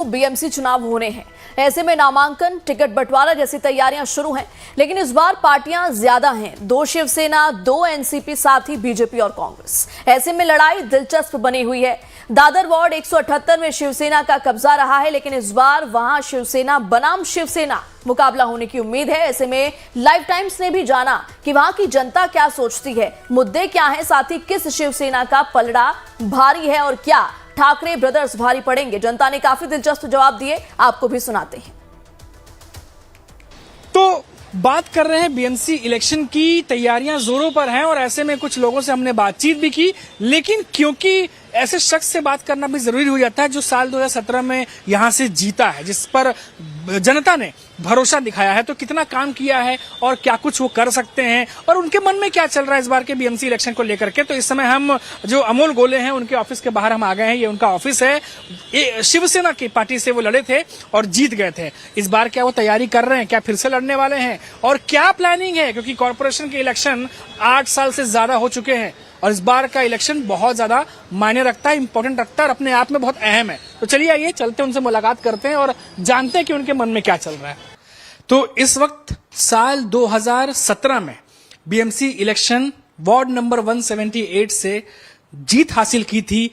BMC चुनाव होने हैं। ऐसे में नामांकन, टिकट बंटवारा जैसी तैयारियां शुरू हैं, लेकिन इस बार पार्टियां ज्यादा हैं। 2 शिवसेना, 2 एनसीपी, साथ ही बीजेपी और कांग्रेस। ऐसे में लड़ाई दिलचस्प बनी हुई है। दादर वार्ड 178 में शिवसेना का कब्जा रहा है, लेकिन इस बार वहां शिवसेना बनाम शिवसेना मुकाबला होने की उम्मीद है। ऐसे में लाइव टाइम्स ने भी जाना कि वहां की जनता क्या सोचती है, मुद्दे क्या हैं, साथ ही किस शिवसेना का पलड़ा भारी है और क्या ठाकरे ब्रदर्स भारी पड़ेंगे। जनता ने काफी दिलचस्प जवाब दिए, आपको भी सुनाते हैं। तो बात कर रहे हैं बीएमसी इलेक्शन की, तैयारियां जोरों पर हैं और ऐसे में कुछ लोगों से हमने बातचीत भी की, लेकिन क्योंकि ऐसे शख्स से बात करना भी जरूरी हो जाता है जो साल 2017 में यहां से जीता है, जिस पर जनता ने भरोसा दिखाया है, तो कितना काम किया है और क्या कुछ वो कर सकते हैं और उनके मन में क्या चल रहा है इस बार के बीएमसी इलेक्शन को लेकर के। तो इस समय हम जो अमोल गोले हैं उनके ऑफिस के बाहर हम आ गए हैं। ये उनका ऑफिस है। ये शिवसेना की पार्टी से वो लड़े थे और जीत गए थे। इस बार क्या वो तैयारी कर रहे हैं, क्या फिर से लड़ने वाले हैं और क्या प्लानिंग है, क्योंकि कॉर्पोरेशन के इलेक्शन 8 साल से ज्यादा हो चुके हैं और इस बार का इलेक्शन बहुत ज्यादा मायने रखता है, इंपॉर्टेंट रखता है और अपने आप में बहुत अहम है। तो चलिए आइए चलते हैं, उनसे मुलाकात करते हैं और जानते हैं कि उनके मन में क्या चल रहा है। तो इस वक्त साल 2017 में बीएमसी इलेक्शन वार्ड नंबर 178 से जीत हासिल की थी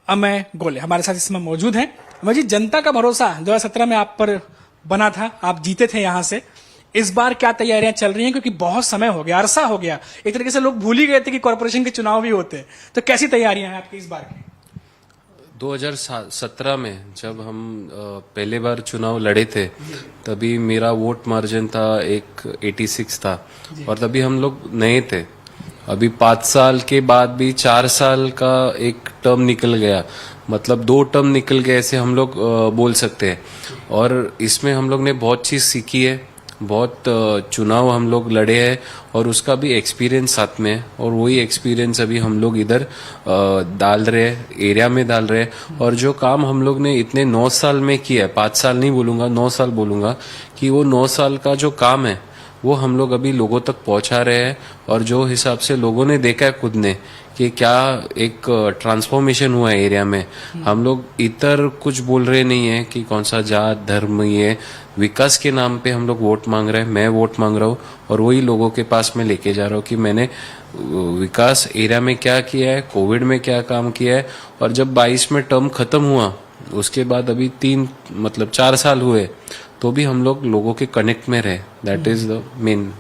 अमय गोले हमारे साथ इसमें मौजूद हैं। अमय जी, जनता का भरोसा 2017 में आप पर बना था, आप जीते थे यहां से। इस बार क्या तैयारियां चल रही हैं, क्योंकि बहुत समय हो गया, अरसा हो गया, एक तरीके से लोग भूल ही गए थे कि कॉर्पोरेशन के चुनाव भी होते हैं। तो कैसी तैयारियां हैं आपकी इस बार की? 2017 में जब हम पहले बार चुनाव लड़े थे, तभी मेरा वोट मार्जिन था 86 था और तभी हम लोग नए थे। अभी 5 साल के बाद भी 4 साल का एक टर्म निकल गया, मतलब 2 टर्म निकल गए ऐसे हम लोग बोल सकते हैं। और इसमें हम लोग ने बहुत चीज सीखी है, बहुत चुनाव हम लोग लड़े हैं और उसका भी एक्सपीरियंस साथ में है और वही एक्सपीरियंस अभी हम लोग इधर डाल रहे हैं, एरिया में डाल रहे हैं। और जो काम हम लोग ने इतने 9 साल में किया है, 5 साल नहीं बोलूंगा, 9 साल बोलूंगा, कि वो 9 साल का जो काम है वो हम लोग अभी लोगों तक पहुंचा रहे हैं। और जो हिसाब से लोगों ने देखा है खुद ने कि क्या एक ट्रांसफॉर्मेशन हुआ है एरिया में, हम लोग इतर कुछ बोल रहे नहीं है कि कौन सा जात धर्म, ये विकास के नाम पे हम लोग वोट मांग रहे हैं। मैं वोट मांग रहा हूँ और वही लोगों के पास में लेके जा रहा हूँ कि मैंने विकास एरिया में क्या किया है, कोविड में क्या काम किया है। और जब 22 में टर्म खत्म हुआ उसके बाद अभी 4 साल हुए, तो भी हम लोग लोगों के कनेक्ट में रहे। That is the main.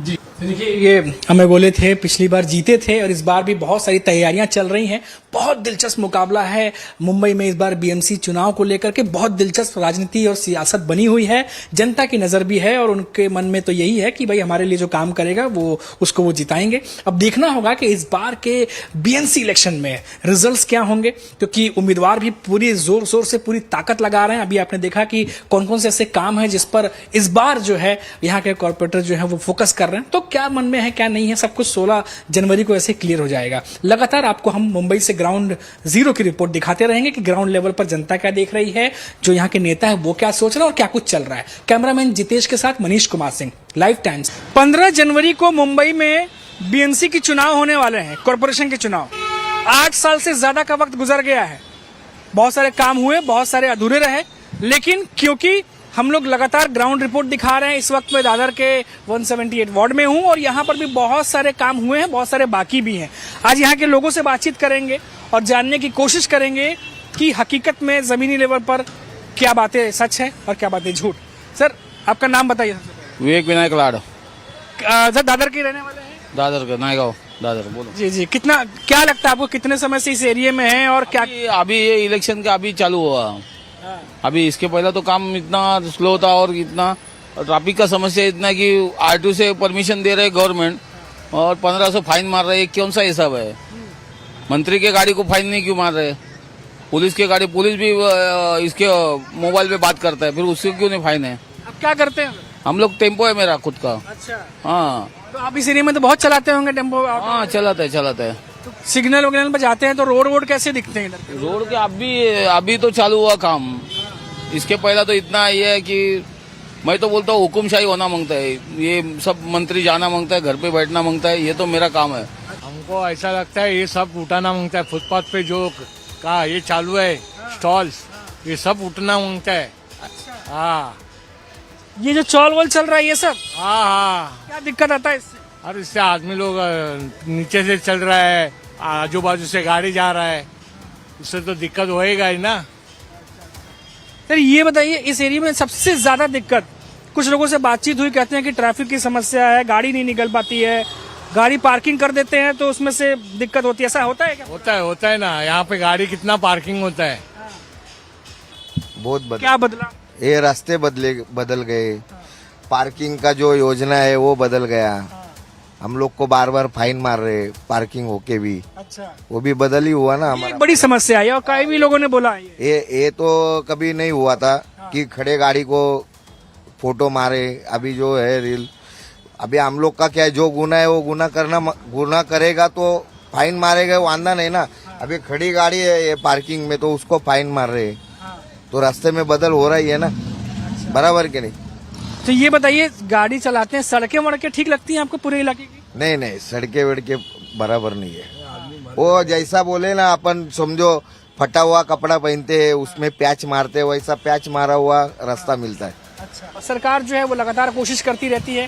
जी देखिए, ये अमय गोले थे, पिछली बार जीते थे और इस बार भी बहुत सारी तैयारियां चल रही हैं। बहुत दिलचस्प मुकाबला है मुंबई में इस बार बीएमसी चुनाव को लेकर के। बहुत दिलचस्प राजनीति और सियासत बनी हुई है, जनता की नजर भी है और उनके मन में तो यही है कि भाई हमारे लिए जो काम करेगा वो उसको वो जिताएंगे। अब देखना होगा कि इस बार के बीएमसी इलेक्शन में रिजल्ट्स क्या होंगे, क्योंकि उम्मीदवार भी पूरी जोर शोर से पूरी ताकत लगा रहे हैं। अभी आपने देखा कि कौन कौन से ऐसे काम है जिस पर इस बार जो है यहाँ के कॉर्पोरेटर जो है वो फोकस कर रहे हैं। तो क्या मन में है क्या नहीं है, सब कुछ 16 जनवरी को ऐसे क्लियर हो जाएगा। लगातार आपको हम मुंबई से ग्राउंड जीरो की रिपोर्ट दिखाते रहेंगे कि ग्राउंड लेवल पर जनता क्या देख रही है, जो यहाँ के नेता है वो क्या सोच रहे हैं और क्या कुछ चल रहा है। कैमरामैन जितेश के साथ मनीष कुमार सिंह, लाइव टाइम्स। 15 जनवरी को मुंबई में बीएमसी के चुनाव होने वाले हैं, कॉर्पोरेशन के चुनाव। 8 साल से ज्यादा का वक्त गुजर गया है, बहुत सारे काम हुए, बहुत सारे अधूरे रहे, लेकिन क्योंकि हम लोग लगातार ग्राउंड रिपोर्ट दिखा रहे हैं, इस वक्त मैं दादर के 178 वार्ड में हूं और यहाँ पर भी बहुत सारे काम हुए हैं, बहुत सारे बाकी भी हैं। आज यहाँ के लोगों से बातचीत करेंगे और जानने की कोशिश करेंगे कि हकीकत में जमीनी लेवल पर क्या बातें सच है और क्या बातें झूठ। सर, आपका नाम बताइए। विवेक विनायक लाड। सर, दादर के रहने वाले हैं? दादर का नायगांव, दादर। बोलो जी जी, कितना क्या लगता है आपको, कितने समय से इस एरिया में है और क्या? अभी ये इलेक्शन का अभी चालू हुआ। अभी इसके पहले तो काम इतना स्लो था और इतना ट्रैफिक का समस्या इतना कि आरटीओ से परमिशन दे रहे गवर्नमेंट और 1500 फाइन मार रहे हैं। कौन सा हिसाब है? मंत्री के गाड़ी को फाइन नहीं क्यों मार रहे? पुलिस के गाड़ी, पुलिस भी इसके मोबाइल पे बात करता है, फिर उससे क्यों नहीं फाइन है? आप क्या करते हैं? हम लोग टेम्पो है मेरा खुद का। अच्छा। हाँ, तो आप इस एरिया में तो बहुत चलाते होंगे टेम्पो? हाँ, चलाता है। तो सिग्नल वगैरह पर जाते हैं तो रोड कैसे दिखते हैं इधर? रोड के अभी तो चालू हुआ काम। इसके पहला तो इतना ये है कि मैं तो बोलता हूँ हुकुमशाही होना मांगता है। ये सब मंत्री जाना मांगता है, घर पे बैठना मांगता है, ये तो मेरा काम है। हमको ऐसा लगता है ये सब उठाना मांगता है। फुटपाथ पे जो का ये चालू है स्टॉल्स, ये सब उठना मांगता है। हाँ ये जो चौल वोल चल रहा है ये सब हाँ हाँ। क्या दिक्कत आता है इससे? और इससे आदमी लोग नीचे से चल रहा है, आजू बाजू से गाड़ी जा रहा है, उससे तो दिक्कत होएगा ही ना। सर ये बताइए, इस एरिया में सबसे ज्यादा दिक्कत, कुछ लोगों से बातचीत हुई, कहते हैं कि ट्रैफिक की समस्या है, गाड़ी नहीं निकल पाती है, गाड़ी पार्किंग कर देते हैं तो उसमें से दिक्कत होती है, ऐसा होता है क्या? होता है ना, यहाँ पे गाड़ी कितना पार्किंग होता है। बहुत बदल क्या बदला? ये रास्ते बदल गए, पार्किंग का जो योजना है वो बदल गया। हम लोग को बार बार फाइन मार रहे पार्किंग होके भी, अच्छा, वो भी बदल ही हुआ ना ये हमारा। एक बड़ी समस्या है और कई भी लोगों ने बोला है ये। ये तो कभी नहीं हुआ था कि खड़े गाड़ी को फोटो मारे। अभी जो है रील, अभी हम लोग का क्या है, जो गुना है वो गुना करेगा तो फाइन मारेगा, वो आंदा नहीं ना। अभी खड़ी गाड़ी है ये पार्किंग में तो उसको फाइन मार रहे हैं, तो रास्ते में बदल हो रहा ही है ना, बराबर के नहीं। तो ये बताइए, गाड़ी चलाते हैं, सड़कें वड़कें ठीक लगती हैं आपको पूरे इलाके की? नहीं सड़के वड़के बराबर नहीं है। वो जैसा बोले ना, अपन समझो फटा हुआ कपड़ा पहनते हैं उसमें पैच मारते हैं, वैसा पैच मारा हुआ रास्ता मिलता है। अच्छा, सरकार जो है वो लगातार कोशिश करती रहती है